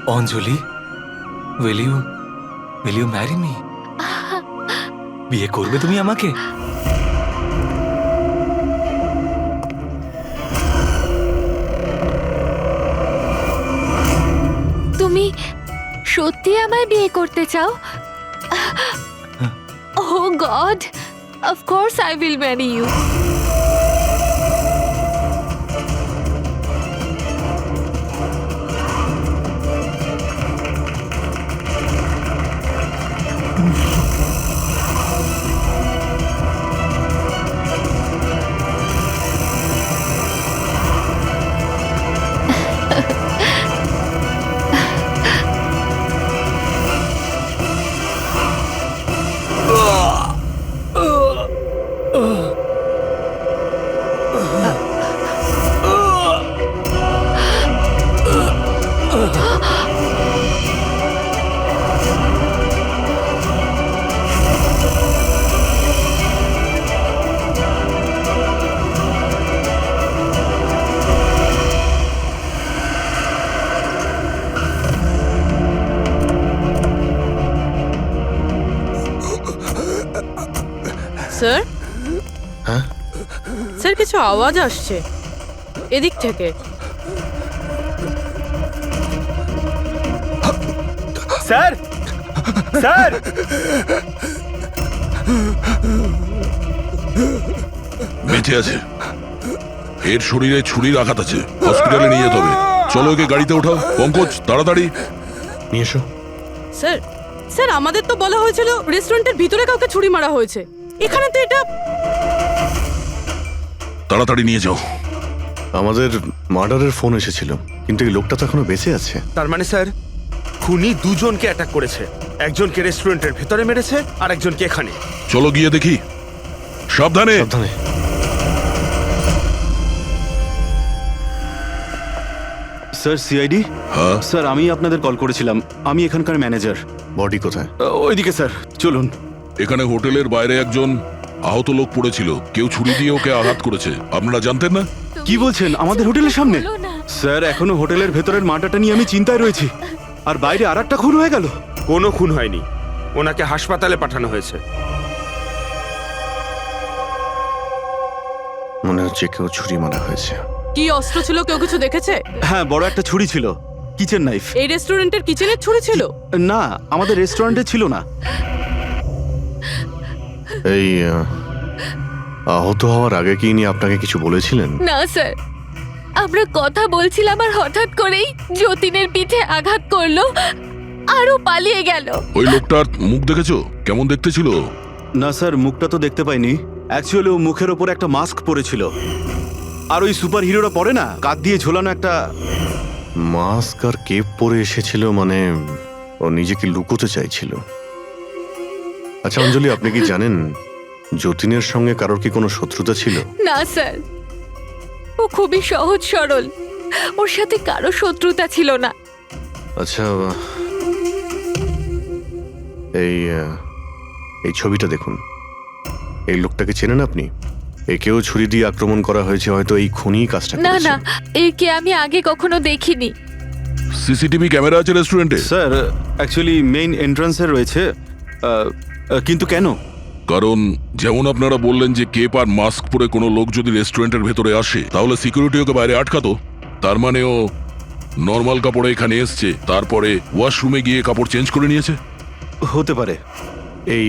Anjali, will you marry me? বিয়ে করবে তুমি আমাকে? তুমি সত্যি আমায় বিয়ে করতে চাও? Oh God, of course I will marry you. Sir, হ্যাঁ স্যার কিছু আওয়াজ আসছে এদিক থেকে। স্যার, স্যার, বেঁচে আছে। এর শরীরে ছুরির আঘাত আছে, হসপিটালে নিয়ে যেতে হবে। চলো ওকে গাড়িতে ওঠাও। পঙ্কজ, তাড়াতাড়ি নিয়ে এসো। স্যার, স্যার আমাদের তো বলা হয়েছিল রেস্টুরেন্টের ভিতরে কাউকে ছুরি মারা হয়েছে, এখানে তো এটা। তাড়াতাড়ি নিয়ে যাও। আমাদের মার্ডারের ফোন এসেছিল, কিন্তু এই লোকটা তো এখনো বেঁচে আছে। তার মানে স্যার খুনি দুজনকে অ্যাটাক করেছে, একজনকে রেস্টুরেন্টের ভেতরে মেরেছে আর একজনকে এখানে। চলো গিয়ে দেখি। সাবধানে। সাবধানে। Sir, CID. হ্যাঁ, স্যার, আমি আপনাদের কল করেছিলাম। আমি এখানকার ম্যানেজার। বডি কোথায়? ওইদিকে স্যার, চলুন। এখানে হোটেলের বাইরে একজন আহত লোক পড়েছিল, কেউ ছুরি দিয়ে ওকে আঘাত করেছে। আপনারা জানতেন না? কি বলছেন? আমাদের হোটেলের সামনে? বলো না। স্যার, এখনো হোটেলের ভেতরের মার্ডারটা নিয়ে আমি চিন্তায় রয়েছি। আর বাইরে আর একটা খুন হয়ে গেল। কোনো খুন হয়নি, ওনাকে হাসপাতালে পাঠানো হয়েছে। মনে হচ্ছে কেউ ছুরি মারা হয়েছে। কি অস্ত্র ছিল, কেউ কিছু দেখেছে? হ্যাঁ, বড় একটা ছুরি ছিল, কিচেন নাইফ। এই রেস্টুরেন্টের কিচেনের ছুরি ছিল? না, আমাদের রেস্টুরেন্টে ছিল না। এই আহত হওয়ার আগে কি ইনি আপনাকে কিছু বলেছিলেন? না স্যার, আমরা কথা বলছিলাম আর হঠাৎ করেই যতীনের পিঠে আঘাত করলো আরও পালিয়ে গেল। ওই লোকটার মুখ দেখেছো? কেমন দেখতে ছিল? না স্যার, মুখটা তো দেখতে পাইনি। অ্যাকচুয়ালি ও মুখের ওপর একটা মাস্ক পরেছিল। আর ওই সুপার হিরোরা পরে না, কাঁধ দিয়ে ঝোলানো একটা। মাস্ক আর কেপ পরে এসেছিল, মানে ও নিজেকে লুকোতে চাইছিল। আচ্ছা অঞ্জলি, আপনি কি জানেন যতীনের সঙ্গে কারোর কি কোনো শত্রুতা ছিল? না স্যার, ও খুবই সহজ সরল, ওর সাথে কারো শত্রুতা ছিল না। আচ্ছা, এই ছবিটা দেখুন। এই লোকটাকে চেনেন আপনি? একেও ছুরি দিয়ে আক্রমণ করা হয়েছে, হয়তো এই খুনি কাজটা না করেছে। না, একে আমি আগে কখনো দেখিনি। সিসিটিভি ক্যামেরা আছে রেস্টুরেন্টে? স্যার, অ্যাকচুয়ালি মেইন এন্ট্রান্সে রয়েছে। কিন্তু কেন? কারণ যেমন আপনারা বললেন যে কেপ আর মাস্ক পরে কোনো লোক যদি রেস্টুরেন্টের ভেতরে আসে, তাহলে সিকিউরিটি ওকে বাইরে আটকাতো। তার মানে ও নর্মাল কাপড়ে এখানে এসছে, তারপরে ওয়াশরুমে গিয়ে কাপড় চেঞ্জ করে নিয়েছে। হতে পারে। এই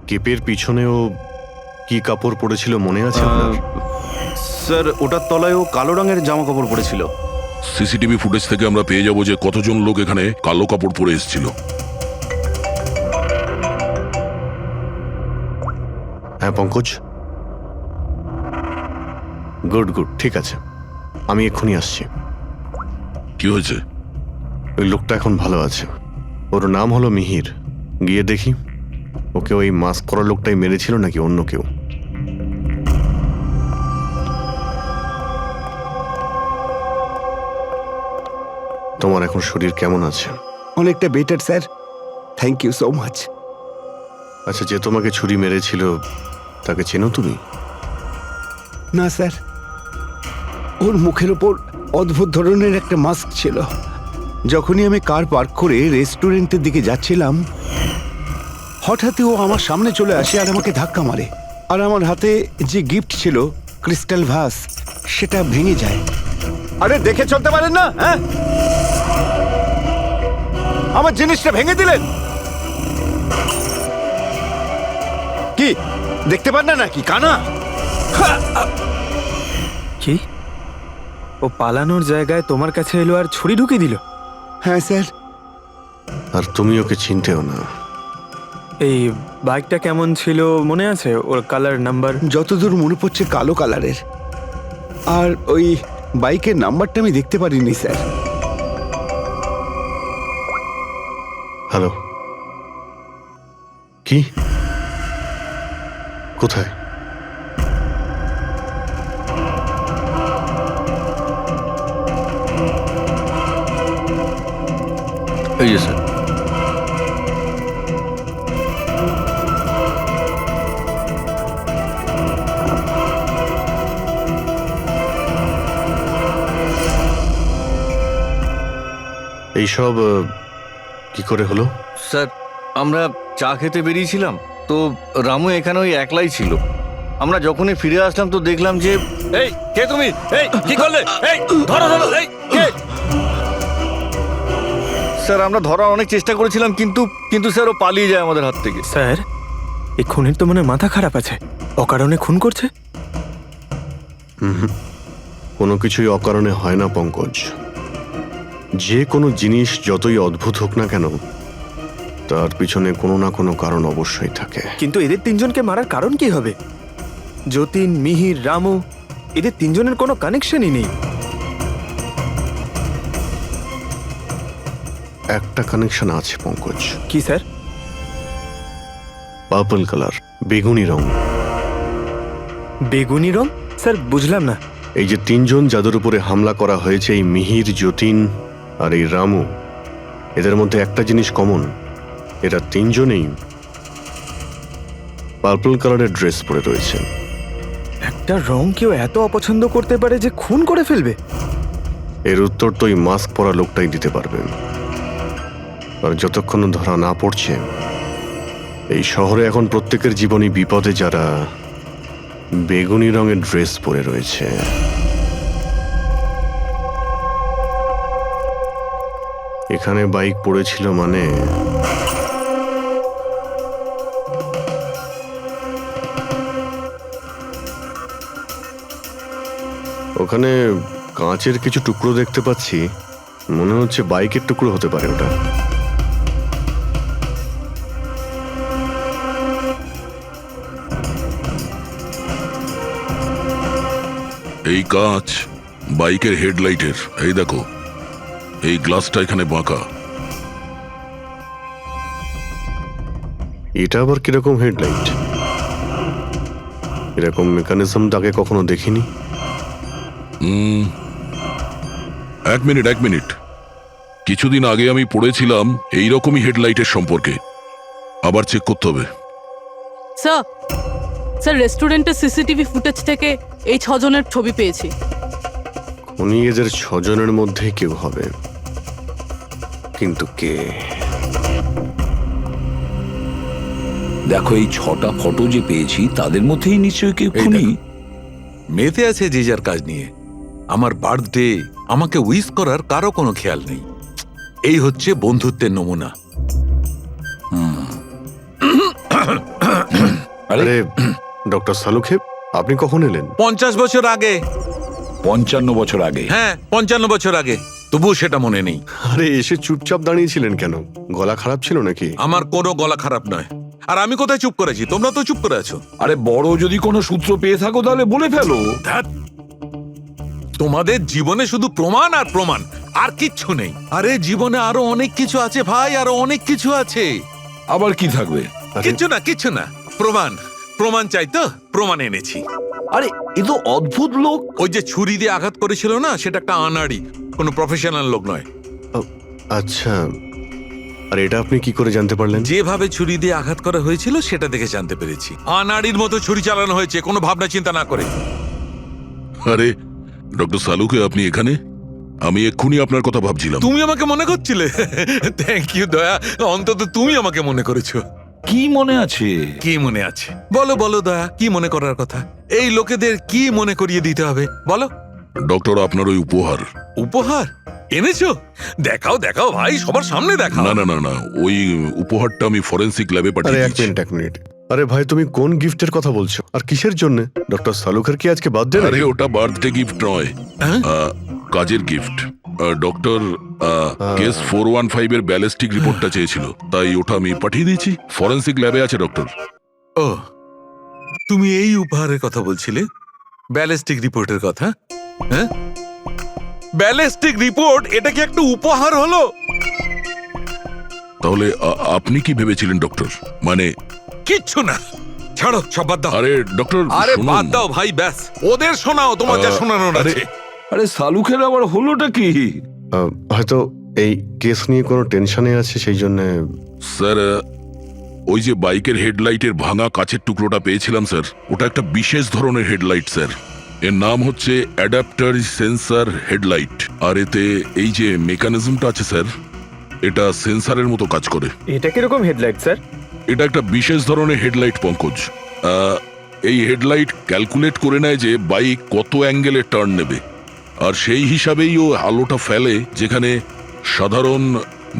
কেপের পিছনেও কি কাপড় পরেছিল মনে আছে আপনার? স্যার, ওটার তলায় ও কালো রঙের জামা কাপড় পরেছিল। সিসিটিভি ফুটেজ থেকে আমরা পেয়ে যাবো যে কতজন লোক এখানে কালো কাপড় পরে এসেছিল। হ্যাঁ পঙ্কজ, গুড গুড, ঠিক আছে, আমি এক্ষুনি আসছি। কি হয়েছে? ওই লোকটা এখন ভালো আছে, ওর নাম হলো মিহির। গিয়ে দেখি ওকে ওই মাস্ক পরা লোকটাই মেরেছিল নাকি অন্য কেউ। তোমার এখন শরীর কেমন আছে? অনেকটা better sir, thank you so much. আচ্ছা, যে তোমাকে ছুরি মেরেছিল তাকে চেনো তুমি? না স্যার, ওর মুখের ওপর অদ্ভুত ধরনের একটা মাস্ক ছিল, যখনই আমি কার পার্ক করে রেস্টুরেন্টের দিকে যাচ্ছিলাম হঠাৎই ও আমার সামনে চলে আসে আর আমাকে ধাক্কা মারে আর আমার হাতে যে গিফট ছিল ক্রিস্টাল ভাস সেটা ভেঙে যায়। আরে দেখে চলতে পারেন না, হ্যাঁ? আমার জিনিসটা ভেঙে দিলেন। কি দেখতে পান না নাকি কানা? কি ও পালানোর জায়গায় তোমার কাছে এলো আর ছুরি ঢুকিয়ে দিল? হ্যাঁ স্যার। আর তুমি ওকে চিনতেও না। এই বাইকটা কেমন ছিল মনে আছে? ওর কালার, নাম্বার? যতদূর মনে পড়ছে কালো কালারের, আর ওই বাইকের নাম্বারটা আমি দেখতে পারিনি স্যার। হ্যালো, কি কোথায়? এই যে স্যার। এইসব কি করে হলো? স্যার, আমরা চা খেতে বেরিয়েছিলাম তো রামু এখানে ওই একলাই ছিল। আমরা যখনই ফিরে আসলাম তো দেখলাম যে এই কে তুমি, এই কি করলে, এই ধরো ধরো, এই কে? স্যার আমরা ধরার অনেক চেষ্টা করেছিলাম কিন্তু কিন্তু স্যার ও পালিয়ে যায় আমাদের হাত থেকে। স্যার, এই খুনের তো মানে মাথা খারাপ আছে, অকারণে খুন করছে। কোনো কিছুই অকারণে হয় না পঙ্কজ। যে কোনো জিনিস যতই অদ্ভুত হোক না কেন, তার পিছনে কোনো না কোনো কারণ অবশ্যই থাকে। কিন্তু এদের তিনজনকে মারার কারণ কি হবে? যতীন, মিহির, রামু, এদের তিনজনের কোনো কানেকশনই নেই। একটা কানেকশন আছে পঙ্কজ। কি স্যার? পার্পল কালার, বেগুনি রং। বেগুনি রং? স্যার বুঝলাম না। এই যে তিনজন যাদের উপরে হামলা করা হয়েছে, এই মিহির, যতীন আর এই রামু, এদের মধ্যে একটা জিনিস কমন, এরা তিনজনেই পার্পল কালারের ড্রেস পরে রয়েছে। একটা রং কেউ এত অপছন্দ করতে পারে যে খুন করে ফেলবে? এর উত্তর তো এই মাস্ক পরা লোকটাই দিতে পারবে। আর যতক্ষণ ধরা না পড়ছে, এই শহরে এখন প্রত্যেকের জীবনই বিপদে যারা বেগুনি রঙের ড্রেস পরে রয়েছে। এখানে বাইক পড়েছিল মানে ওখানে কাঁচের কিছু টুকরো দেখতে পাচ্ছি, মনে হচ্ছে বাইকের টুকরো হতে পারে ওটা। এই কাঁচ বাইকের হেডলাইটের। এই দেখো, এই গ্লাসটা এখানে বাঁকা। এটা আবার কিরকম হেডলাইট? এরকম মেকানিজম আগে কখনো দেখিনি। এক মিনিট। কিছুদিন আগে আমি পড়েছিলাম এইরকমই হেডলাইটের সম্পর্কে। আবার চেক করতে হবে। স্যার, স্যার রেস্টুরেন্টের সিসিটিভি ফুটেজ থেকে এই 6 জনের ছবি পেয়েছি। উনি এদের 6 জনের মধ্যে কেউ হবে, কিন্তু কে? দেখো, এই 6টা ফটো যে পেয়েছি তাদের মধ্যেই নিশ্চয়ই কেউ খুনি। মেতে আছে যে যার কাজ নিয়ে। আমার বার্থডে, আমাকে উইশ করার কারো কোনো খেয়াল নেই। এই হচ্ছে বন্ধুত্বের নমুনা। আরে ডক্টর সালুখেব, আপনি কখন এলেন? 50 বছর আগে। 55 বছর আগে? হ্যাঁ, 55 বছর আগে। তবুও সেটা মনে নেই। আরে এসে চুপচাপ দাঁড়িয়েছিলেন কেন? গলা খারাপ ছিল নাকি? আমার কোনো গলা খারাপ নয়। আর আমি কোথায় চুপ করেছি? তোমরা তো চুপ করে আছো। আরে বড় যদি কোনো সূত্র পেয়ে থাকো তাহলে বলে ফেলো। ধ্যাৎ, তোমাদের জীবনে শুধু প্রমাণ আর প্রমাণ, আর কিচ্ছু নেই। আরে জীবনে আরো অনেক কিছু আছে ভাই, আরো অনেক কিছু আছে। আবার কি থাকবে? কিচ্ছু না। প্রমাণ চাই তো, প্রমাণ এনেছি। আরে এ তো অদ্ভুত লোক। ওই যে ছুরি দিয়ে আঘাত করেছিল না, সেটা একটা আনাড়ি, কোনো প্রফেশনাল লোক নয়। আচ্ছা, আর এটা আপনি কি করে জানতে পারলেন? যেভাবে ছুরি দিয়ে আঘাত করা হয়েছিল সেটা দেখে জানতে পেরেছি। আনাড়ির মতো ছুরি চালানো হয়েছে, কোনো ভাবনা চিন্তা না করে। আরে ডক্টর সালুকে, আপনি এখানে? আমি এক্ষুনি আপনার কথা ভাবছিলাম। তুমি আমাকে মনে করছিলে? থ্যাংক ইউ দয়া, অন্তত তুমি আমাকে মনে করেছো। কি মনে আছে? কি মনে আছে বলো বলো দয়া, কি মনে করার কথা? এই লোকেদের কি মনে করিয়ে দিতে হবে বলো। ডক্টর, আপনার ওই উপহার। উপহার এনেছো? দেখাও দেখাও ভাই, সবার সামনে দেখাও। না না না না, ওই উপহারটা আমি ফরেন্সিক ল্যাবে আরে পাঠিয়ে এক দিয়েছি। মিনিট এক মিনিট, আরে ভাই তুমি কোন গিফটের কথা বলছো আর কিসের জন্য? ডক্টর সালুখার কি আজকে বার্থডে? আরে ওটা বার্থডে গিফট নয়, হ্যাঁ? কাজের গিফট। ডক্টর কেস 415 এর ব্যালিস্টিক রিপোর্টটা চেয়েছিল, তাই ওটা আমি পাঠিয়ে দিয়েছি। ফরেন্সিক ল্যাবে আছে ডক্টর। ও, তুমি এই উপহারের কথা বলছিলে? ব্যালিস্টিক রিপোর্টের কথা? হ্যাঁ, ব্যালিস্টিক রিপোর্ট, এটা কি একটা উপহার হলো? তাহলে আপনি কি ভেবেছিলেন ডক্টর? মানে কিচ্ছু না, ছাড়ো সব বাদ দাও। আরে ডক্টর, আরে শুনুন। বাদ দাও ভাই, ব্যাস ওদের শোনাও তোমার যা শোনানোর আরে, আছে। আরে সালুখের আবার হলোটা কি? হয়তো এই কেস নিয়ে কোনো টেনশনে আছে সেই জন্য। স্যার, ওই যে বাইকের হেডলাইটের ভাঙা কাচের টুকরোটা পেয়েছিলাম স্যার, ওটা একটা বিশেষ ধরনের হেডলাইট স্যার। এর নাম হচ্ছে অ্যাডাপ্টার সেন্সর হেডলাইট। আর এতে এই যে মেকানিজমটা আছে স্যার, এটা সেন্সারের মতো কাজ করে। এটা কিরকম হেডলাইট স্যার? এটা একটা বিশেষ ধরনের হেডলাইট পঙ্কজ। এই হেডলাইট ক্যালকুলেট করে নেয় যে বাইক কত অ্যাঙ্গেলে টার্ন নেবে, আর সেই হিসাবেই ও আলোটা ফেলে যেখানে সাধারণ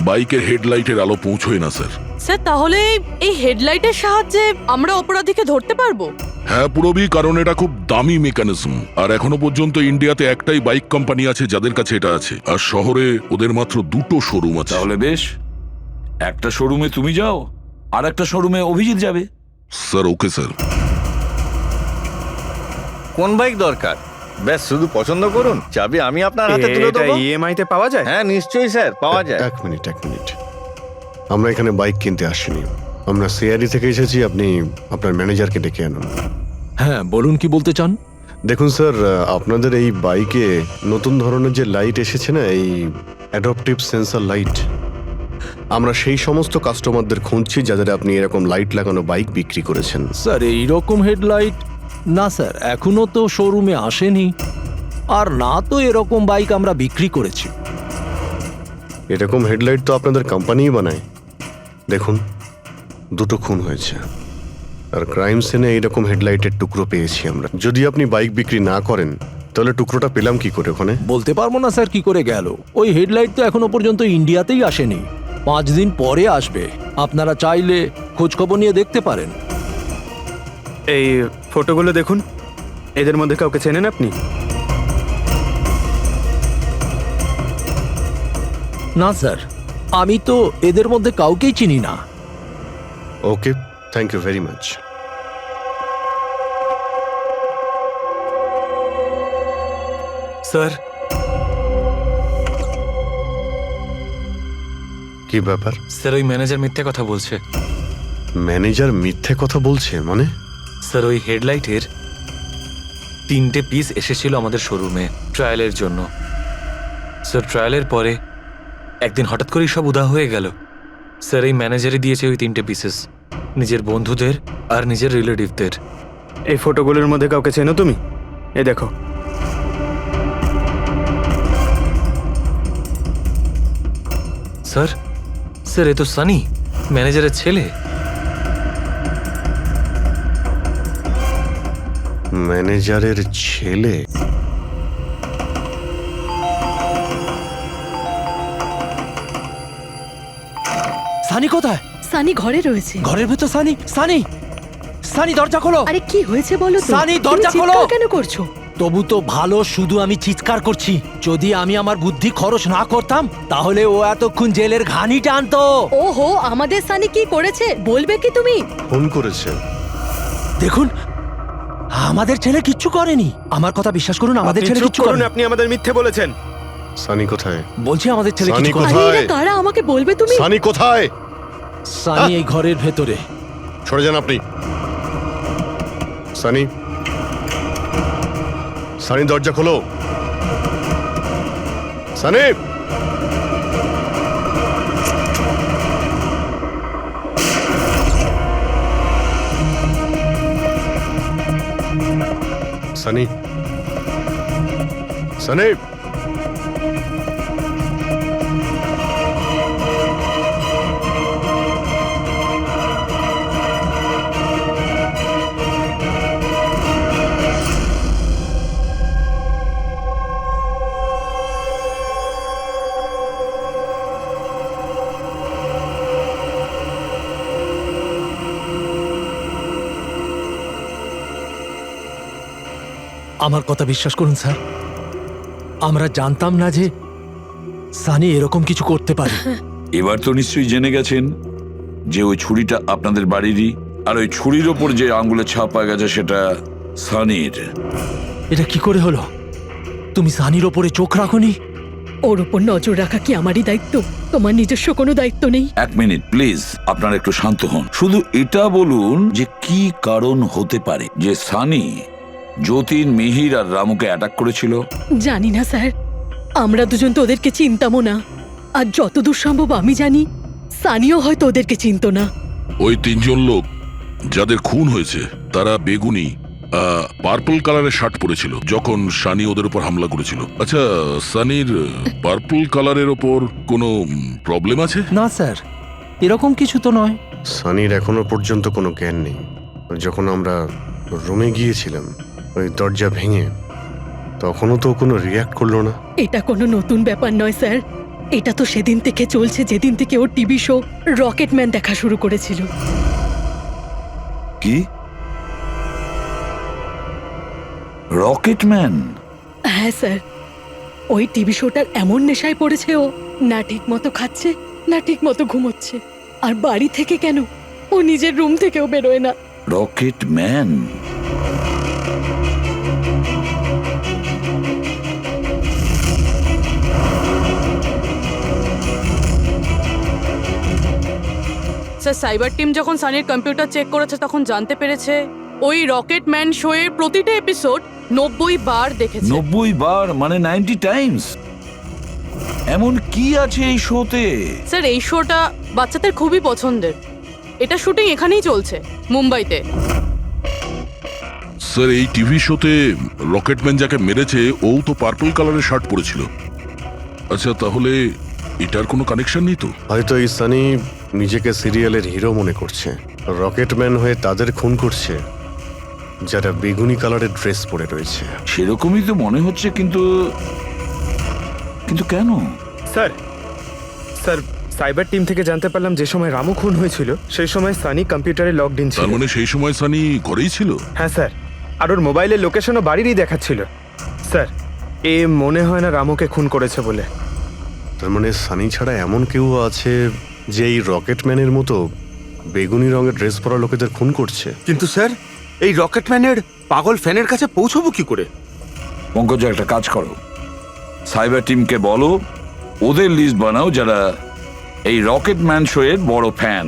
বাইকের হেডলাইটের আলো পৌঁছয় না স্যার। স্যার তাহলে এই হেডলাইটের সাহায্যে আমরা অপরাধীকে ধরতে পারবো? হ্যাঁ পুরবি, কারণ এটা খুব দামি মেকানিজম। আর এখনো পর্যন্ত ইন্ডিয়াতে একটাই বাইক কোম্পানি আছে যাদের কাছে এটা আছে, আর শহরে ওদের মাত্র 2টো শোরুম আছে। তাহলে বেশ, একটা শোরুমে তুমি যাও আর একটা শোরুমে অভিজিৎ যাবে। Sir okay sir. কোন বাইক দরকার? ব্যাস শুধু পছন্দ করুন, চাবি আমি আপনার হাতে তুলে এটা দেবো। ইএমআই তে পাওয়া যায়? হ্যাঁ নিশ্চয়ই স্যার, পাওয়া যায়। এক মিনিট এক মিনিট, আমরা এখানে বাইক কিনতে আসিনি, আমরা সিআরডি থেকে এসেছি। আপনি আপনার ম্যানেজারকে ডেকে আনুন। হ্যাঁ বলুন, কি বলতে চান? দেখুন স্যার, আপনাদের এই বাইকে নতুন ধরনের যে লাইট এসেছে না, এই অ্যাডপটিভ সেন্সর লাইট, আমরা সেই সমস্ত কাস্টমারদের খুঁজছি যাদের আপনি এরকম লাইট লাগানো বাইক বিক্রি করেছেন। স্যার এইরকম হেডলাইট না স্যার, এখনো তো শোরুমে আসেনি, আর না তো এরকম বাইক আমরা বিক্রি করেছি। এরকম হেডলাইট তো আপনাদের কোম্পানিই বানায়। দেখুন, 2টো খুন হয়েছে, আর ক্রাইম সিনে এইরকম হেডলাইটের টুকরো পেয়েছি আমরা। যদি আপনি বাইক বিক্রি না করেন তাহলে টুকরোটা পেলাম কি করে ওখানে? বলতে পারবো না স্যার কি করে গেল। ওই হেডলাইট তো এখনো পর্যন্ত ইন্ডিয়াতেই আসেনি, 5 দিন পরে আসবে। আপনারা চাইলে খোঁজখবর নিয়ে দেখতে পারেন। এই ফটোগুলো দেখুন, এদের মধ্যে কাউকে চেনেন আপনি? না স্যার, আমি তো এদের মধ্যে কাউকেই চিনি না। Okay, thank you very much. Sir, কি ব্যাপার? স্যার ওই ম্যানেজার মিথ্যে কথা বলছে। ম্যানেজার মিথ্যে কথা বলছে মানে? স্যার ওই হেডলাইটের 3টে পিস এসেছিল আমাদের শোরুমে ট্রায়ালের জন্য। স্যার ট্রায়ালের পরে একদিন হঠাৎ করেই সব উদা হয়ে গেল। স্যার এই ম্যানেজারই দিয়েছে ওই 3টে পিসেস, নিজের বন্ধুদের আর নিজের রিলেটিভদের। এই ফটোগুলোর মধ্যে কাউকে চেনো তুমি? এই দেখো। স্যার, স্যার এ তো সানি, ম্যানেজারের ছেলে। ম্যানেজারের ছেলে? সানি কোথায়? সানি ঘরে রয়েছে। ঘরের ভেতর সানি? সানি, সানি দরজা খোলো। আরে কি হয়েছে বলো তো? সানি, দরজা তুমি খোলো। চিৎকার কেন করছো? তবু তো ভালো, শুধু আমি চিৎকার করছি। যদি আমি আমার বুদ্ধি খরচ না করতাম তাহলে ও এতক্ষণ জেলের ঘানি টানতো। ওহো, আমাদের সানি কি করেছে বলবে কি তুমি? ফোন করেছে। দেখুন, আমাদের ছেলে কিচ্ছু করেনি। আমার কথা বিশ্বাস করুন, আমাদের আপনি ছেলে চুপ কিচ্ছু করুন, করেনি। আপনি আমাদের মিথ্যে বলেছেন। সানি কোথায়? বলছি আমাদের ছেলে সানি কিচ্ছু করেনি। কোথায়? আরে এরা কারা আমাকে বলবে তুমি? সানি কোথায়? সানি এই ঘরের ভেতরে। সরে যান আপনি। সানি, সানি দরজা খোলো। সানি, সানি, সানি, আমার কথা বিশ্বাস করুন স্যার, আমরা জানতাম না যে সানি এরকম কিছু করতে পারে। এবার তো নিশ্চয়ই জেনে গেছেন যে ওই ছুরিটা আপনাদের বাড়িরই, আর ওই ছুরির ওপর যে আঙ্গুলের ছাপ পাওয়া গেছে সেটা সানির। এটা কি করে হলো? তুমি সানির ওপরে চোখ রাখোনি? ওর উপর নজর রাখা কি আমারই দায়িত্ব? তোমার নিজস্ব কোনো দায়িত্ব নেই? এক মিনিট প্লিজ, আপনারা একটু শান্ত হন। শুধু এটা বলুন যে কি কারণ হতে পারে যে সানি যতীন, মিহির আর রামুকে অ্যাটাক করেছিল। জানি না স্যার, আমরা দুজন তো ওদেরকে চিনতামও না। আর যতদূর সম্ভব আমি জানি, সানিও হয়তো ওদেরকে চিনতো না। ওই তিনজন লোক যাদের খুন হয়েছে তারা বেগুনি পার্পল কালারের শার্ট পরেছিল যখন সানি ওদের উপর হামলা করেছিল। আচ্ছা, সানির পার্পল কালারের ওপর কোনো প্রবলেম আছে? না স্যার, এরকম কিছু তো নয়। সানির এখনো পর্যন্ত কোনো জ্ঞান নেই। যখন আমরা রুমে গিয়েছিলাম ওই দরজা ভেঙে, তখনও তো কোনো রিয়াক্ট করলো না। এটা কোনো নতুন ব্যাপার নয় স্যার, এটা তো সেদিন থেকে চলছে যেদিন থেকে ওর টিভি শো রকেটম্যান দেখা শুরু করেছিল। কি? রকেটম্যান? হ্যাঁ স্যার, ওই টিভি শোটার এমন নেশায় পড়েছে ও, না ঠিক মতো খাচ্ছে না ঠিক মতো ঘুমোচ্ছে। আর বাড়ি থেকে কেন, ও নিজের রুম থেকেও বেরোয় না। রকেটম্যান? স্যার, সাইবার টিম যখন সানির কম্পিউটার চেক করেছে তখন জানতে পেরেছে ওই রকেটম্যান শো এর প্রতিটা এপিসোড 90 বার দেখেছে। 90 বার মানে 90 টাইমস? এমন কি আছে এই শোতে? স্যার, এই শোটা বাচ্চাদের খুবই পছন্দের। এটা শুটিং এখানেই চলছে, মুম্বাইতে। স্যার, এই টিভি শোতে রকেটম্যান যাকে মেরেছে ও তো পার্পল কালারের শার্ট পরেছিল। আচ্ছা, তাহলে এটার কোনো কানেকশন নেই তো? হয়তো এই সানি নিজেকে সিরিয়ালের হিরো মনে করছে, রকেটম্যান হয়ে তাদের খুন করছে যারা বেগুনি কালারের ড্রেস পরে রয়েছে। সেরকমই তো মনে হচ্ছে, কিন্তু কিন্তু কেন? স্যার, সাইবার টিম থেকে জানতে পারলাম যে সময় রামু খুন হয়েছিল সেই সময় সানি কম্পিউটারে লগড ইন ছিল। তার মানে সেই সময় সানি ঘরেই ছিল? হ্যাঁ স্যার, আর ওর মোবাইলের লোকেশনও বাড়িরই দেখাচ্ছিল। স্যার, এ মনে হয় না রামুকে খুন করেছে বলে। তার মানে সানি ছাড়া এমন কেউ আছে যে এই রকেটম্যানের মতো বেগুনি রঙের ড্রেস পরা লোকেদের খুন করছে। কিন্তু স্যার, এই রকেটম্যানের পাগল ফ্যানের কাছে পৌঁছবো কি করে? পঙ্কজ, একটা কাজ করো, সাইবার টিমকে বলো ওদের লিস্ট বানাও যারা এই রকেটম্যান শো এর বড় ফ্যান,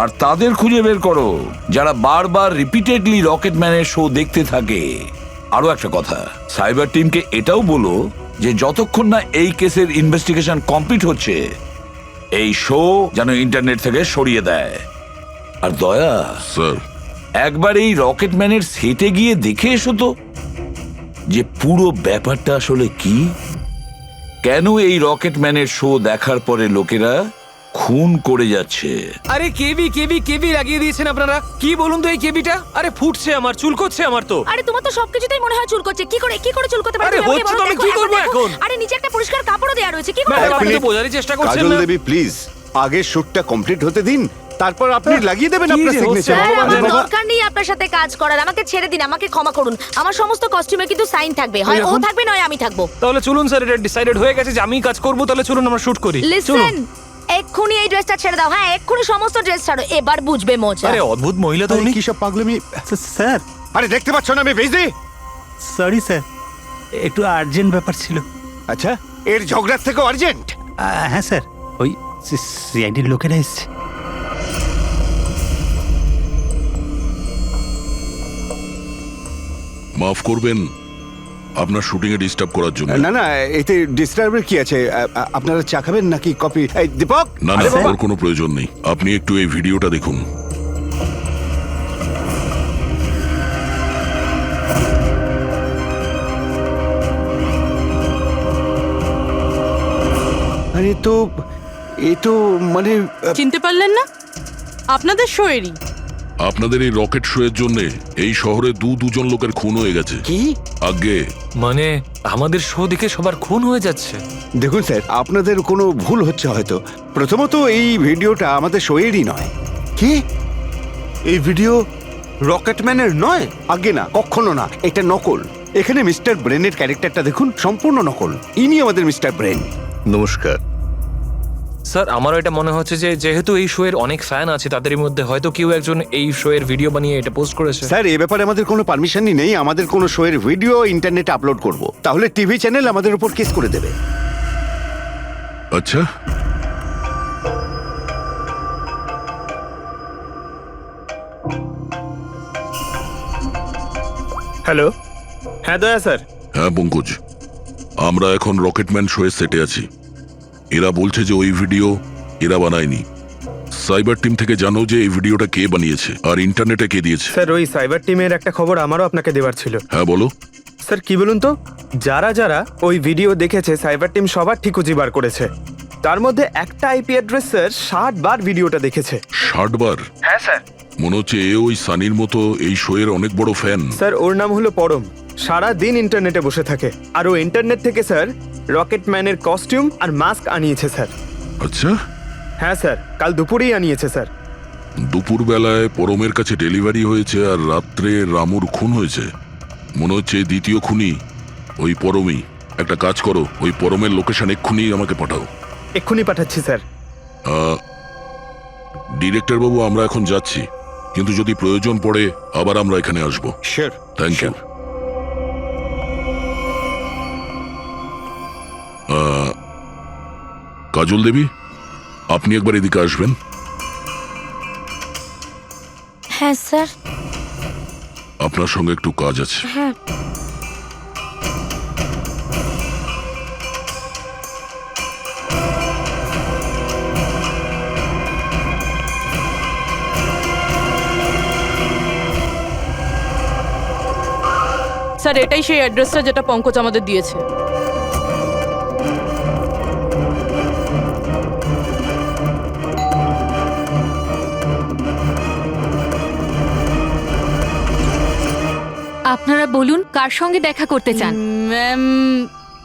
আর তাদের খুঁজে বের করো যারা বারবার রিপিটেডলি রকেটম্যানের শো দেখতে থাকে। আরো একটা কথা, সাইবার টিমকে এটাও বলো যে যতক্ষণ না এই কেসের ইনভেস্টিগেশন কমপ্লিট হচ্ছে এই শো যেন ইন্টারনেট থেকে সরিয়ে দেয়। আর দয়া স্যার, একবার এই রকেটম্যানের সেটে গিয়ে দেখে এসো তো যে পুরো ব্যাপারটা আসলে কি, কেন এই রকেটম্যানের শো দেখার পরে লোকেরা খুন করে যাচ্ছে। আরে কেবি কেবি কেবি লাগিয়ে দিয়েছেন আপনারা। কি বলুন তো এই কেবিটা? আরে ফুটছে আমার, চুলকোচ্ছে আমার তো। আরে তোমার তো সবকিছুতেই মনে হয় চুল করছে। কি করে চুল করতে পারে? আরে হচ্ছে তো, আমি কি করবো এখন? আরে নিচে একটা পরিষ্কার কাপড়ও দেয়া রয়েছে, কি করে? আপনি তো বোঝারই চেষ্টা করছেন কাজল না। দেবী প্লিজ, আগে শুটটা কমপ্লিট হতে দিন, তারপর আপনি লাগিয়ে দেবেন আপনার কি যে হচ্ছে? সিগনেচার। আমার দরকার নেই আপনার সাথে কাজ করার, আমাকে ছেড়ে দিন, আমাকে ক্ষমা করুন। আমার সমস্ত কস্টিউমে কিন্তু সাইন থাকবে, হয় ও থাকবে নয় আমি থাকবো। তাহলে চলুন স্যার, এটা ডিসাইডেড হয়ে গেছে যে আমিই কাজ করবো। তাহলে চলুন আমরা শুট করি। লিসেন, এক্ষুনি এই ড্রেসটা ছেড়ে দাও। হ্যাঁ, এক্ষুনি সমস্ত ড্রেস ছাড়ো, এবার বুঝবে মজা। আরে অদ্ভুত মহিলা তো আরে উনি। কি সব পাগলামি স্যার, আরে দেখতে পাচ্ছ না আমি বিজি? সরি স্যার, একটু আর্জেন্ট ব্যাপার ছিল। আচ্ছা, এর ঝগড়ার থেকেও আর্জেন্ট? হ্যাঁ স্যার, ওই সিআইডির লোকেরা এসছে। মাফ করবেন আপনার শুটিং এ ডিস্টার্ব করার জন্য। না না, এতে ডিস্টার্বের কি আছে? আপনারা চা খাবেন নাকি কফি? এই দীপক, না না, ওর কোনো প্রয়োজন নেই। আপনি একটু এই ভিডিওটা দেখুন। আরে এ তো মানে চিনতে পারলেন না? আপনাদের শোয়েরই। আপনাদের এই রকেট শো এর জন্য এই শহরে দুজন লোকের খুন হয়ে গেছে। কি? আগে মানে আমাদের শো দেখে সবার খুন হয়ে যাচ্ছে? দেখুন স্যার, আপনাদের কোনো ভুল হচ্ছে হয়তো। প্রথমত এই ভিডিওটা আমাদের শোয়েরই নয়। কি? এই ভিডিও রকেটম্যানের নয়? আগে না, কখনো না, এটা নকল। এখানে মিস্টার ব্রেনের ক্যারেক্টারটা দেখুন, সম্পূর্ণ নকল। ইনি আমাদের মিস্টার ব্রেন। নমস্কার। স্যার আমারও এটা মনে হচ্ছে যে যেহেতু এই শো এর অনেক ফ্যান আছে, তাদের মধ্যে হয়তো কেউ একজন এই শো এর ভিডিও বানিয়ে এটা পোস্ট করেছে। স্যার, এ ব্যাপারে আমাদের কোনো পারমিশনই নেই। আমাদের কোনো শো এর ভিডিও ইন্টারনেটে আপলোড করব, তাহলে টিভি চ্যানেল আমাদের উপর কেস করে দেবে। আচ্ছা, হ্যালো, হ্যাঁ দয়া স্যার। হ্যাঁ পঙ্কজ, আমরা এখন রকেটম্যান শো এর সেটে আছি। এরা বলছে যে ওই ভিডিও এরা বানায়নি। সাইবার টিম থেকে জানো যে এই ভিডিওটা কে বানিয়েছে আর ইন্টারনেটে কে দিয়েছে? স্যার, ওই সাইবার টিমের একটা খবর আমারও আপনাকে দেওয়ার ছিল। হ্যাঁ বলো। স্যার, কি বলুন তো, যারা যারা ওই ভিডিও দেখেছে সাইবার টিম সবার ঠিক খুঁজে বার করেছে। তার মধ্যে একটা আইপি অ্যাড্রেস স্যার 60 বার ভিডিওটা দেখেছে। 60 বার? হ্যাঁ স্যার। মনে হচ্ছে এ ওই সানির মতো এই শো এর অনেক বড় ফ্যান। স্যার, ওর নাম হলো পরম। সারা দিন ইন্টারনেটে বসে থাকে, আর ও ইন্টারনেট থেকে স্যার রকেটম্যানের কস্টিউম আর মাস্ক আনিয়েছে স্যার। আচ্ছা। হ্যাঁ স্যার, কাল দুপুরেই আনিয়েছে স্যার। দুপুর বেলায় পরমের কাছে ডেলিভারি হয়েছে আর রাত্রে রামুর খুন হয়েছে। মনে হচ্ছে দ্বিতীয় খুনি ওই পরমই। একটা কাজ করো, ওই পরমের লোকেশন এক্ষুনি আমাকে পাঠাও। এক্ষুনি পাঠাচ্ছি স্যার। ডিরেক্টর বাবু, আমরা এখন যাচ্ছি, কিন্তু যদি প্রয়োজন পড়ে আবার আমরা এখানে আসবো। Sure. Thank you. Kajal Devi, আপনি একবার এদিকে আসবেন। হ্যাঁ স্যার। আপনার সঙ্গে একটু কাজ আছে। হ্যাঁ। স্যার, এটাই সেই অ্যাড্রেসটা যেটা পঙ্কজ আমাদের দিয়েছে। আপনারা বলুন কার সঙ্গে দেখা করতে চান? ম্যাম,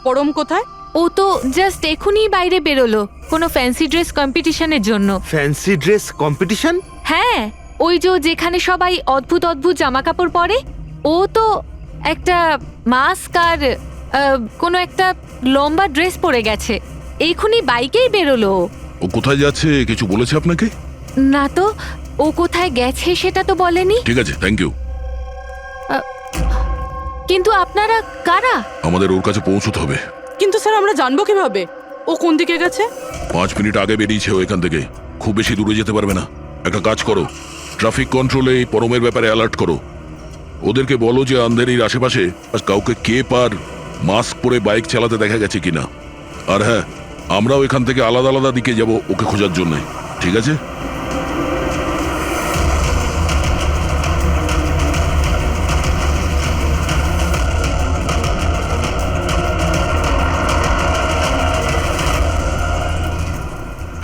পরম কোথায়? ও তো জাস্ট এখনই বাইরে বেরোলো কোনো ফ্যান্সি ড্রেস কম্পিটিশনের জন্য। Fancy dress competition? হ্যাঁ, ওই যে যেখানে সবাই অদ্ভুত অদ্ভুত জামা কাপড় পরে, ও তো একটা মাস্ক আর কোনো একটা লম্বা ড্রেস পরে গেছে। এখনই বাইকেই বেরোলো। ও কোথায় যাচ্ছে কিছু বলেছে আপনাকে? না তো, ও কোথায় গেছে সেটা তো বলেনি। ঠিক আছে, থ্যাংক ইউ। কিন্তু আপনারা কারা? আমাদের ওর কাছে পৌঁছতে হবে। কিন্তু স্যার, আমরা জানবো কিভাবে ও কোন দিকে গেছে? 5 মিনিট আগে বেরিয়েছে ও এখান থেকে, খুব বেশি দূরে যেতে পারবে না। একটা কাজ করো, ট্রাফিক কন্ট্রোলে এই পরমের ব্যাপারে অ্যালার্ট করো। ওদেরকে বলো যে আন্ধেরির আশেপাশে কাউকে কেপ আর মাস্ক পরে বাইক চালাতে দেখা গেছে কিনা। আর হ্যাঁ, আমরাও এখান থেকে আলাদা আলাদা দিকে যাব ওকে খোঁজার জন্য। ঠিক আছে?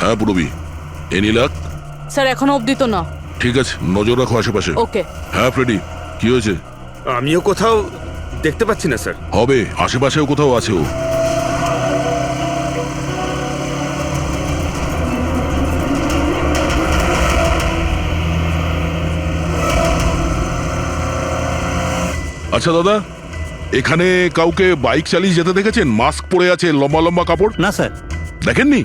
হ্যাঁ পুরবি, এনি লাক? স্যার, এখনো অবধি তো না। ঠিক আছে, নজর রাখো আশেপাশে। ওকে। হ্যাঁ ফ্রেডি, কি হয়েছে? আমিও কোথাও দেখতে পাচ্ছি না স্যার। হবে, আশেপাশেও কোথাও আছে ও। আচ্ছা দাদা, এখানে কাউকে বাইক চালিয়ে যেতে দেখেছেন? মাস্ক পরে আছে, লম্বা লম্বা কাপড়? না স্যার। দেখেননি?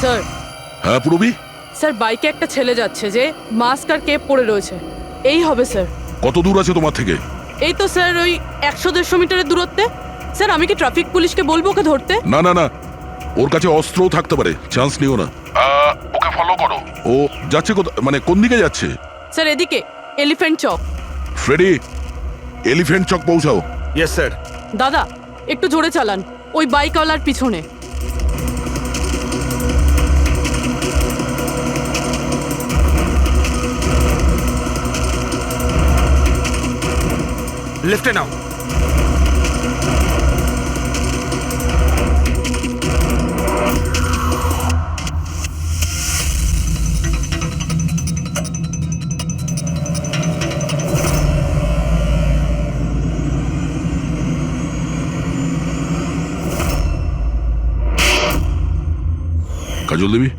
স্যার। হ্যাঁ পুরবি? স্যার, বাইকে একটা ছেলে যাচ্ছে যে মাস্ক আর কেপ পরে রয়েছে। এই হবে স্যার। কত দূর আছে তোমার থেকে? এই তো স্যার, ওই 100-150 মিটারের দূরত্বে। স্যার, আমি কি ট্রাফিক পুলিশকে বলবো ওকে ধরতে? না না না, ওর কাছে অস্ত্রও থাকতে পারে, চান্স নিও না। ওকে ফলো করো। ও যাচ্ছে মানে কোন দিকে যাচ্ছে? স্যার, এদিকে Elephant Chowk. Freddy, Elephant Chowk পৌঁছাও। Yes sir. দাদা, একটু জোরে চালান, ওই বাইকওয়ালার পিছনে। লেফটে নাও। কাজল দেবী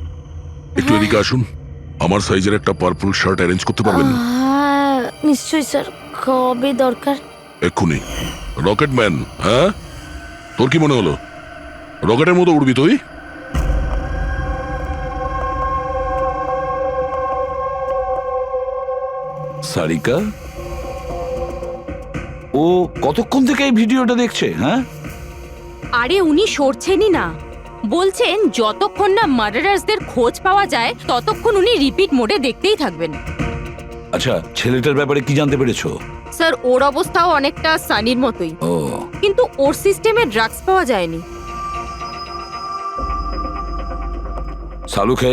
একটু এদিকে আসুন, আমার সাইজের একটা পার্পল শার্ট অ্যারেঞ্জ করতে পারবেন? হ্যাঁ নিশ্চয়ই স্যার, কবে দরকার? এক্ষুনি। রকেটম্যান, হ্যাঁ তোর কি মনে হলো রকেটের মতো উড়বি তুই? সারিকা, ও কতক্ষণ থেকে এই ভিডিওটা দেখছে? হ্যাঁ, আরে উনি সরছেনই না, বলছেন যতক্ষণ না মার্ডারার্সদের খোঁজ পাওয়া যায় ততক্ষণ উনি রিপিট মোডে দেখতেই থাকবেন। আচ্ছা, ছেলেটার ব্যাপারে কি জানতে পেরেছো? স্যার ওর অবস্থাও অনেকটা সানির মতোই, ও, কিন্তু ওর সিস্টেমে ড্রাগস পাওয়া যায়নি। সালুখে,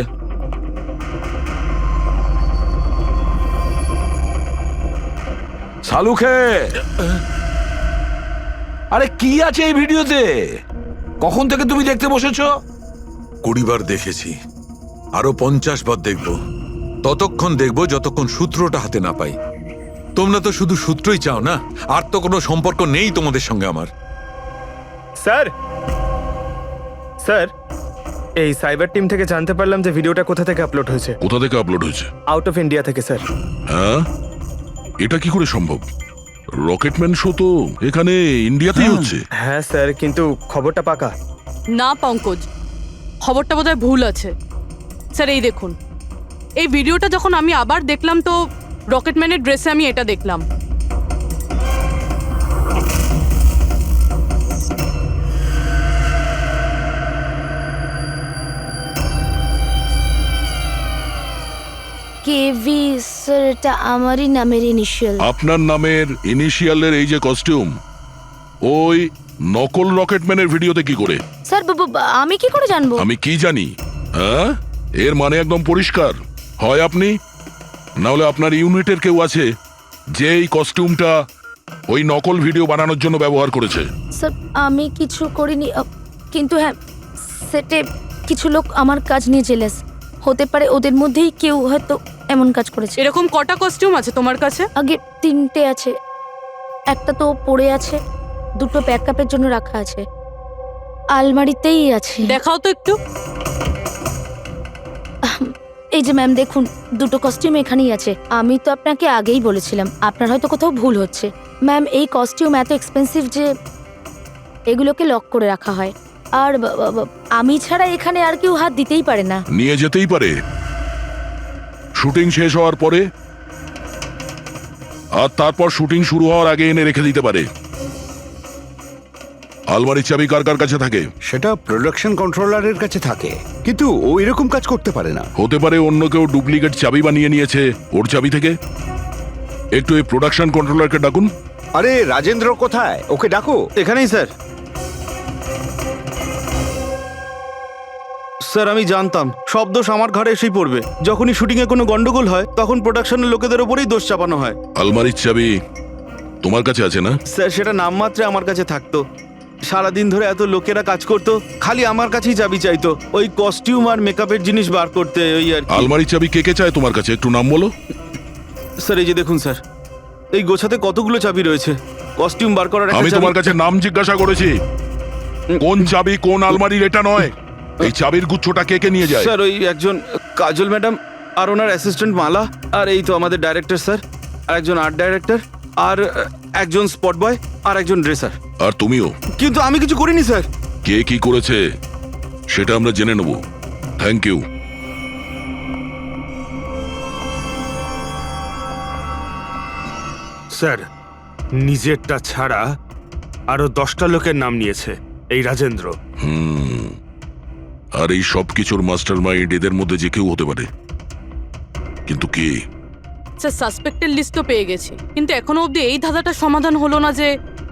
সালুখে, আরে কি আছে এই ভিডিওতে? কখন থেকে তুমি দেখতে বসেছো? 20 বার দেখেছি, আরো 50 বার দেখব। ততক্ষণ দেখব যতক্ষণ সূত্রটা হাতে না পাই। তোমরা তো শুধু সূত্রই চাও না, আর তো কোনো সম্পর্ক নেই তোমাদের সঙ্গে আমার। স্যার, স্যার, এই সাইবার টিম থেকে জানতে পারলাম যে ভিডিওটা কোথা থেকে আপলোড হয়েছে। কোথা থেকে আপলোড হয়েছে? আউট অফ ইন্ডিয়া থেকে স্যার। হ্যাঁ, এটা কি করে সম্ভব? রকেটম্যান শো তো এখানে ইন্ডিয়াতেই হচ্ছে। হ্যাঁ স্যার, কিন্তু খবরটা পাকা। না পঙ্কজ, খবরটা বোধহয় ভুল আছে। স্যার এই দেখুন, এই ভিডিওটা যখন আমি আবার দেখলাম তো রকেটম্যানের ড্রেসে আমি এটা দেখলাম। কেভি স্যার, এটা আমারই নামের ইনিশিয়াল। আপনার নামের ইনিশিয়ালের এই যে কস্টিউম, ওই নকল রকেটম্যানের ভিডিওতে কি করে? স্যার আমি কি করে জানবো? আমি কি জানি? হ্যাঁ, এর মানে একদম পরিষ্কার, হয় আপনি না হলে আপনার ইউনিটের কেউ আছে যে এই কস্টিউমটা ওই নকল ভিডিও বানানোর জন্য ব্যবহার করেছে। স্যার আমি কিছু করিনি, কিন্তু হ্যাঁ সেটে কিছু লোক আমার কাজ নিয়ে জেলাস। হতে পারে ওদের মধ্যেই কেউ হয়তো এমন কাজ করেছে। এরকম কটা কস্টিউম আছে তোমার কাছে? আগে 3টে আছে, একটা তো পড়ে আছে, 2টো ব্যাকআপের জন্য রাখা আছে, আলমারিতেই আছে। দেখাও তো একটু। এই যে ম্যাম দেখুন, 2টো কস্টিউম এখানেই আছে। আমি তো আপনাকে আগেই বলেছিলাম, আপনার হয়তো কোথাও ভুল হচ্ছে। ম্যাম এই কস্টিউম এত এক্সপেন্সিভ যে এগুলোকে লক করে রাখা হয়, আর আমি ছাড়া এখানে আর কেউ হাত দিতেই পারে না। নিয়ে যেতেই পারে শুটিং শেষ হওয়ার পরে, আর তারপর শুটিং শুরু হওয়ার আগে এনে রেখে দিতে পারে। আলমারির চাবি কার কার কাছে থাকে? সেটা প্রোডাকশন কন্ট্রোলারের কাছে থাকে, কিন্তু ও এরকম কাজ করতে পারে না। হতে পারে অন্য কেউ ডুপ্লিকেট চাবি বানিয়ে নিয়েছে ওর চাবি থেকে। একটু এই প্রোডাকশন কন্ট্রোলারকে ডাকুন। আরে রাজেন্দ্র কোথায়? ওকে ডাকো। এখানেই স্যার। স্যার আমি জানতাম সব দোষ আমার ঘাড়ে এসেই পড়বে। যখনই শুটিংয়ে কোনো গন্ডগোল হয় তখন প্রোডাকশনের লোকেদের ওপরেই দোষ চাপানো হয়। আলমারির চাবি তোমার কাছে আছে না? স্যার সেটা নামমাত্রে আমার কাছে থাকতো। সারাদিন ধরে এত লোকেরা কাজ করতো, খালি আমার কাছেই চাবি চাইতো ওই কস্টিউম আর মেকআপের জিনিস বার করতে, ওই আর কি। আলমারির চাবি কে কে চায় তোমার কাছে? একটু নাম বলো। স্যার এই যে দেখুন স্যার, এই গোছাতে কতগুলো চাবি রয়েছে। কস্টিউম বার করার একটা আমি চাবি- তোমার কাছে নাম জিজ্ঞাসা করেছি, কোন চাবি কোন আলমারির এটা নয়। এই চাবির গুচ্ছটা কে কে নিয়ে যায়? স্যার ওই একজন কাজল ম্যাডাম, আর ওনার অ্যাসিস্ট্যান্ট মালা, আর এই তো আমাদের ডাইরেক্টর স্যার, আর একজন আর্ট ডাইরেক্টর, আর একজন স্পট বয়, আর একজন ড্রেসার। আর তুমিও? কিন্তু আমি কিছু করিনি স্যার। কে কি করেছে সেটা আমরা জেনে নেব। Thank you. স্যার, নিজেরটা ছাড়া আরো 10টা লোকের নাম নিয়েছে এই রাজেন্দ্র। আর এই সব কিছুর মাস্টার মাইন্ড এদের মধ্যে যে কেউ হতে পারে, কিন্তু কে? স্যার সাসপেক্টের লিস্ট তো পেয়ে গেছি, কিন্তু এখনো অবধি এই ধাঁধাটা সমাধান হলো না যে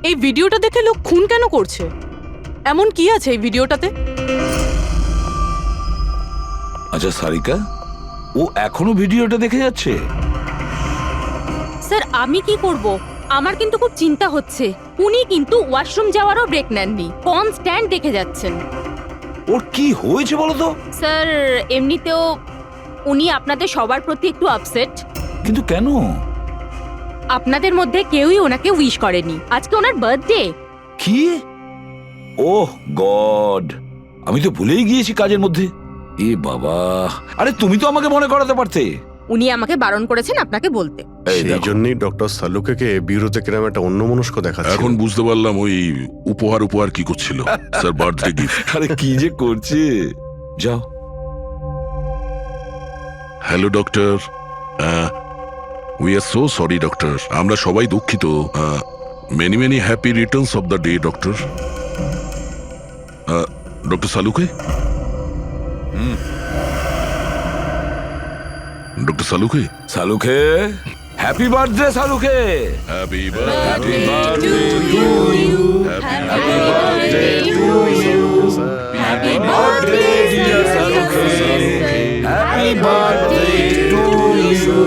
এই ভিডিওটা দেখে লোক খুন কেন করছে। এমন কি আছে এই ভিডিওটাতে? আচ্ছা সারিকা, ও এখনো ভিডিওটা দেখে যাচ্ছে? স্যার আমি কি করব, আমার কিন্তু খুব চিন্তা হচ্ছে। উনি কিন্তু ওয়াশরুম যাওয়ারও ব্রেক নেননি, কনস্ট্যান্ট দেখে যাচ্ছেন। ওর কি হয়েছে বলো তো? স্যার এমনিতেও উনি আপনাদের সবার প্রতি একটু আপসেট। কিন্তু কেন? আপনাদের মধ্যে কেউই ওনাকে উইশ করেনি। আজকে ওনার বার্থডে। কি? ওহ গড, আমি তো ভুলেই গিয়েছি কাজের মধ্যে। এ বাবা, আরে তুমি তো আমাকে মনে করাতে পারতে। উনি আমাকে বারণ করেছেন আপনাকে বলতে। সেই জন্যই ডক্টর সালুকে বিউরোতে কিরম একটা অন্যমনস্ক দেখাচ্ছে। এখন বুঝতে পারলাম ওই উপহার কি করছিল। Sir, birthday gift. আরে কি যে করছে, যাও। Hello doctor, we are so sorry doctor, আমরা সবাই দুঃখিত। Many many happy returns of the day doctor. Doctor Saluke, doctor Saluke, Saluke, happy birthday Saluke. Happy happy birthday to you, happy birthday to you, happy birthday dear Saluke, happy birthday to you,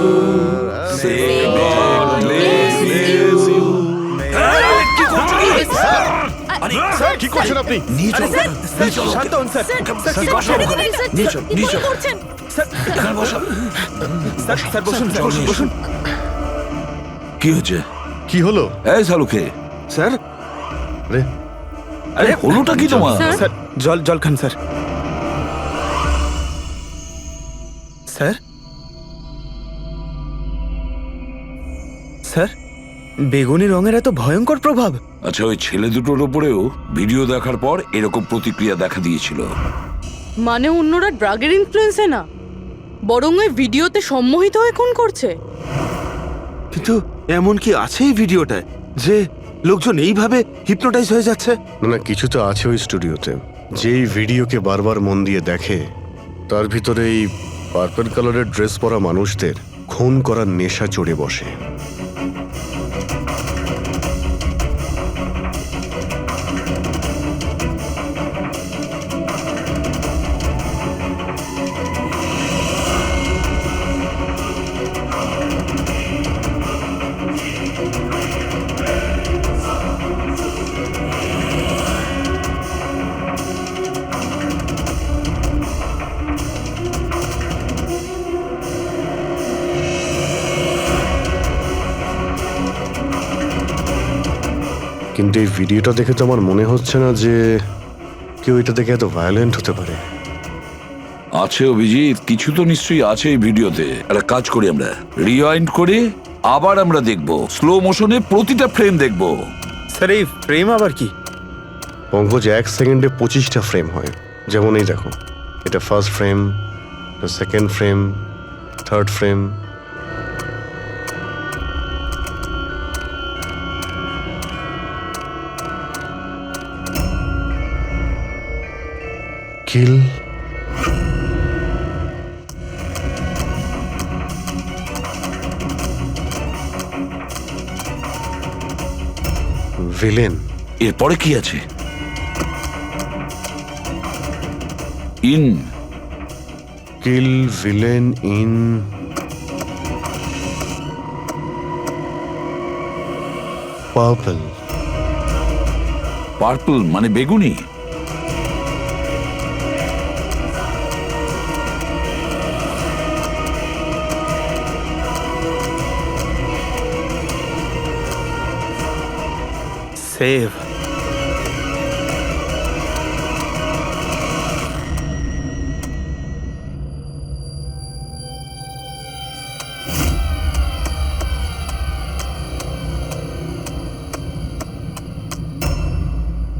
say God bless you. Sir, কি করছেন আপনি? নিয়ে চলো, নিয়ে চলো, শান্ত হন sir. Sir, কি করছেন? নিয়ে চলো, নিয়ে চলো। এখানে বসো। স্যার, বসুন, বসুন। কি হচ্ছে? কি হলো? এই সালুকে, স্যার, আরে আরে হলোটা কি তোমার? স্যার, জল খান স্যার। স্যার, স্যার, বেগুনি রঙের এত ভয়ঙ্কর প্রভাব। আচ্ছা, ওই ছেলে দুটোর উপরেও ভিডিও দেখার পর এরকম প্রতিক্রিয়া দেখা দিয়েছিল। মানে অন্যরা ড্রাগের ইনফ্লুয়েন্সে না, বরং ওই ভিডিওতে সম্মোহিত হয়ে খুন করছে। কিন্তু এমন কি আছে এই ভিডিওটায় যে লোকজন এইভাবে হিপনোটাইজ হয়ে যাচ্ছে? না, কিছু তো আছে ওই স্টুডিওতে। যেই ভিডিওকে বারবার মন দিয়ে দেখে তার ভিতরে এই পার্পল কালারের ড্রেস পরা মানুষদের খুন করার নেশা চড়ে বসে। কিন্তু এই ভিডিওটা দেখে তো আমার মনে হচ্ছে না যে কেউ এটা দেখে এত ভায়োলেন্ট হতে পারে। আছে অভিজিৎ, কিছু তো নিশ্চয়ই আছে এই ভিডিওতে। একটা কাজ করি, আমরা রিওয়াইন্ড করে আবার আমরা দেখব, স্লো মোশনে প্রতিটা ফ্রেম দেখব। স্যার, এই ফ্রেম আবার কি? পঙ্কজ, 1 সেকেন্ডে 25টা ফ্রেম হয়। যেমন এই দেখো, এটা first frame, second frame, third frame. Kill, villain. এরপরে কি আছে? In, kill, villain, in, purple. Purple মানে বেগুনি। Save.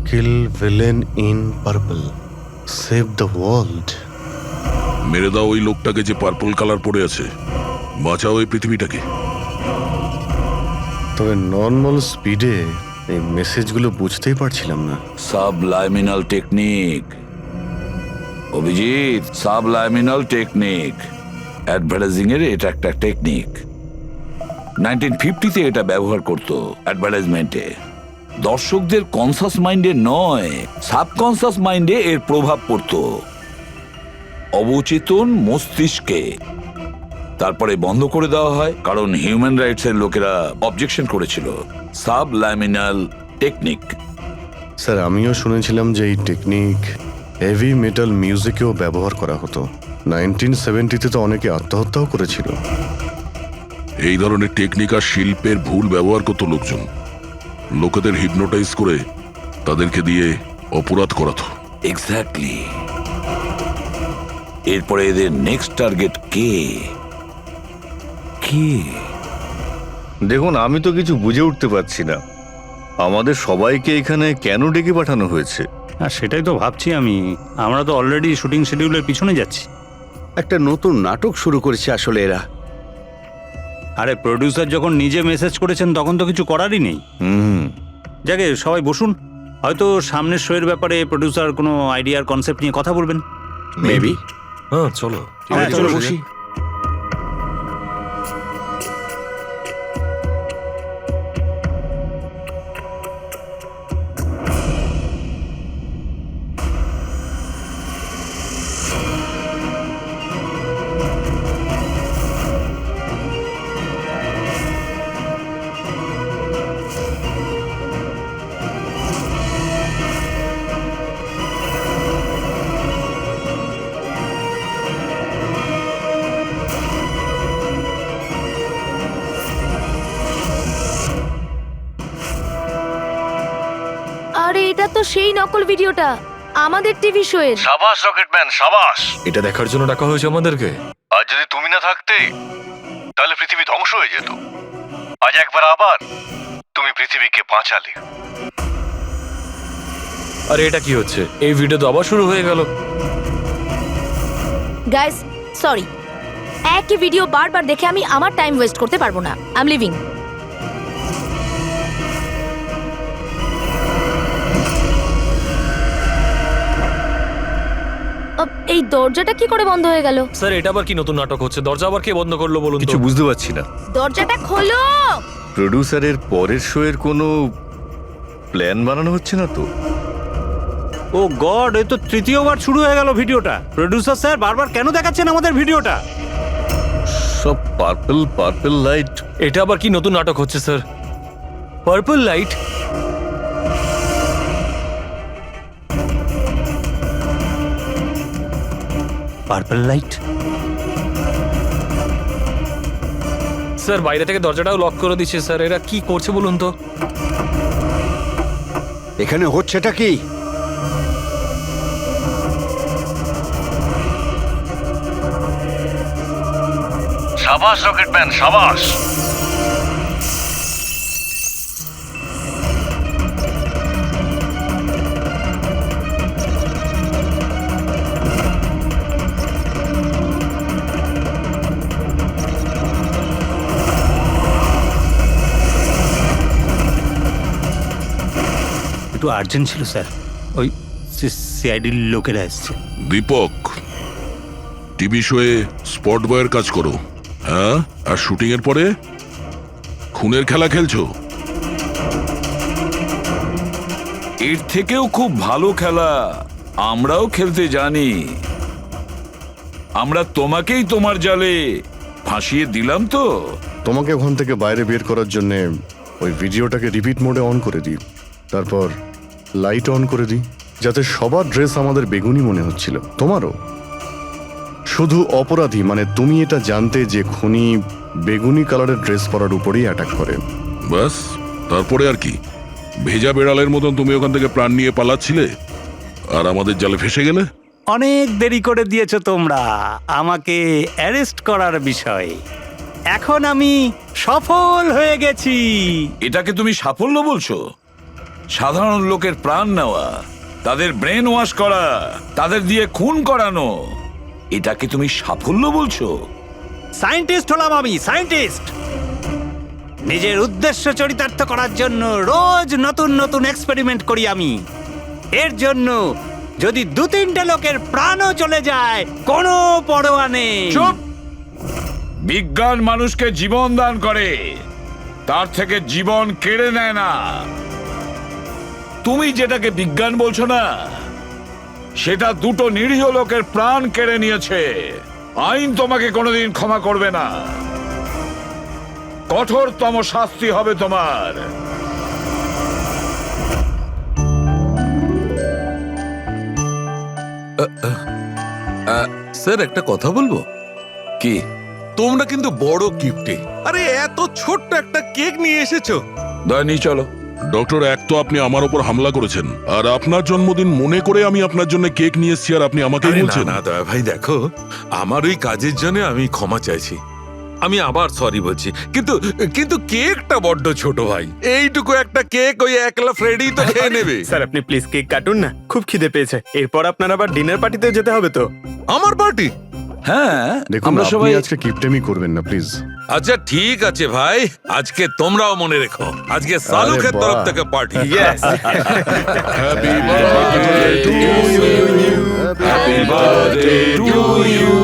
Kill, villain, in, purple, save the world. মেরে দাও ওই লোকটাকে যে পার্পল কালার পরে আছে, বাঁচাও এই পৃথিবীটাকে। তবে নর্মাল স্পিডে এই মেসেজগুলো বুঝতেই পারছিলাম না। সাবলাইমিনাল টেকনিক অভিজিৎ, সাবলাইমিনাল টেকনিক। অ্যাডভার্টাইজিং এর এটা একটা টেকনিক। 1950-তে এটা ব্যবহার করত অ্যাডভার্টাইজমেন্টে। দর্শকদের কনসাস মাইন্ডে নয়, সাবকনসাস মাইন্ডে এর প্রভাব পড়ত, অবচেতন মস্তিষ্কে। তারপরে বন্ধ করে দেওয়া হয় কারণ হিউম্যান রাইটস এর লোকেরা অবজেকশন করেছিল। সাবলাইমিনাল টেকনিক। স্যার, আমিও শুনেছিলাম যে এই টেকনিক হেভি মেটাল মিউজিকেও ব্যবহার করা হতো। 1970-তে তো অনেকে আত্মহত্যাও করেছিল। এই ধরনের টেকনিক আর শিল্পের ভুল ব্যবহার করত লোকজন, লোকেদের হিপনোটাইজ করে তাদেরকে দিয়ে অপরাধ করাতো। এক্স্যাক্টলি। এরপরে এদের নেক্সট টার্গেট কে? কে? দেখুন, আমি তো কিছু বুঝে উঠতে পারছি না। আমাদের সবাইকে এখানে কেন ডেকে পাঠানো হয়েছে? হ্যাঁ, সেটাই তো ভাবছি আমি। আমরা তো অলরেডি শুটিং শিডিউলের পিছনে যাচ্ছি। একটা নতুন নাটক শুরু করেছে আসলে এরা। আরে প্রডিউসার যখন নিজে মেসেজ করেছেন তখন তো কিছু করারই নেই। যাকে সবাই বসুন, হয়তো সামনের শোয়ের ব্যাপারে প্রডিউসার কোনো আইডিয়ার কনসেপ্ট নিয়ে কথা বলবেন। মেবি। হ্যাঁ, চলো। হ্যাঁ, চলো বসি। আরে এটা তো সেই নকল ভিডিওটা আমাদের টিভি শোয়ের। সাবাস রকেটম্যান, সাবাস। এটা দেখার জন্য ডাকা হয়েছে আমাদেরকে। আর যদি তুমি না থাকতে তাহলে পৃথিবী ধ্বংস হয়ে যেত। আজ একবার আবার তুমি পৃথিবীকে বাঁচালে। আরে এটা কি হচ্ছে? এই ভিডিও তো আবার শুরু হয়ে গেল। গাইস, সরি, একই ভিডিও বারবার দেখে আমি আমার টাইম ওয়েস্ট করতে পারবো না। I am living. এই দরজাটা কি করে বন্ধ হয়ে গেল? স্যার, এটা আবার কি নতুন নাটক হচ্ছে? দরজা আবার কে বন্ধ করলো বলুন তো? কিছু বুঝতে পারছি না। দরজাটা খোলো। প্রডিউসারের পরের শো এর কোনো প্ল্যান বানানো হচ্ছে না তো? ও গড, এ তো তৃতীয়বার শুরু হয়ে গেল ভিডিওটা। প্রডিউসার স্যার বারবার কেন দেখাচ্ছেন আমাদের ভিডিওটা? সব পার্পল পার্পল লাইট। এটা আবার কি নতুন নাটক হচ্ছে sir? Purple light? Purple light? Sir, বাইরে থেকে দরজাটাও লক করে দিচ্ছে স্যার। এরা কি করছে বলুন তো? এখানে হচ্ছেটা কি? সাবাস রকেটম্যান, সাবাস। একটু আর্জেন্ট ছিল স্যার, ওই সিআইডির লোকেরা এসছে। দীপক, টিভি শোয়ে স্পট বয়ের কাজ করো। হ্যাঁ, আর শুটিং এর পরে খুনের খেলা খেলছো। এর থেকেও খুব ভালো খেলা আমরাও খেলতে জানি। আমরা তোমাকেই তোমার জালে ফাঁসিয়ে দিলাম তো। তোমাকে ওখান থেকে বাইরে বের করার জন্য ওই ভিডিওটাকে রিপিট মোডে অন করে দিই, তারপর লাইট অন করে দিই, যাতে সবার ড্রেস আমাদের বেগুনি মনে হচ্ছিল, তোমারও। শুধু অপরাধী মানে তুমি এটা জানতে যে খুনি বেগুনি কালারের ড্রেস পরার উপরেই অ্যাটাক করে। ব্যাস, তারপরে আর কি? ভেজা বেড়ালের মতন তুমি ওখান থেকে প্রাণ নিয়ে পালাচ্ছিলে আর আমাদের জালে ফেসে গেলে। অনেক দেরি করে দিয়েছো তোমরা আমাকে অ্যারেস্ট করার বিষয়ে। এখন আমি সফল হয়ে গেছি। এটাকে তুমি সাফল্য বলছো? সাধারণ লোকের প্রাণ নেওয়া, তাদের ব্রেন ওয়াশ করা, তাদের দিয়ে খুন করানো, এটাকে তুমি সাফল্য বলছো? সায়েন্টিস্ট হলাম আমি, সায়েন্টিস্ট। নিজের উদ্দেশ্য চরিতার্থ করার জন্য রোজ নতুন নতুন এক্সপেরিমেন্ট করি আমি। এর জন্য যদি 2-3টে লোকের প্রাণও চলে যায় কোনো পরোয়া নেই। চুপ! বিজ্ঞান মানুষকে জীবন দান করে, তার থেকে জীবন কেড়ে নেয় না। তুমি যেটাকে বিজ্ঞান বলছো না, সেটা 2টো নিরীহ লোকের প্রাণ কেড়ে নিয়েছে। আইন তোমাকে কোনোদিন ক্ষমা করবে না। কঠোরতম শাস্তি হবে তোমার। স্যার, একটা কথা বলবো কি? তোমরা কিন্তু বড় গিফটে, আরে এত ছোট্ট একটা কেক নিয়ে এসেছো। দয়া নিয়ে চলো। ডক্টর, এক তো আপনি আমার ওপর হামলা করেছেন, আর আপনার জন্মদিন মনে করে আমি আপনার জন্য কেক নিয়ে এসেছি, আর আপনি আমাকে আরে না বলছেন। না দয়া ভাই, দেখো আমার ওই কাজের জন্য আমি ক্ষমা চাইছি, আমি আবার সরি বলছি, কিন্তু কিন্তু কেকটা বড্ড ছোট ভাই, এইটুকু একটা কেক ওই একলা ফ্রেডি তো খেয়ে নেবে। স্যার আপনি প্লিজ কেক কাটুন না, খুব খিদে পেয়েছে। এরপর আপনার আবার ডিনার পার্টিতেও যেতে হবে তো। আমার পার্টি? হ্যাঁ, দেখুন আমরা আপনি সবাই আজকে কিপটেমি করবেন না প্লিজ। আচ্ছা ঠিক আছে ভাই, আজকে তোমরাও মনে রেখো, আজকে সালুকের বাহ। তরফ থেকে party. Yes. Happy birthday to you. Happy birthday to you.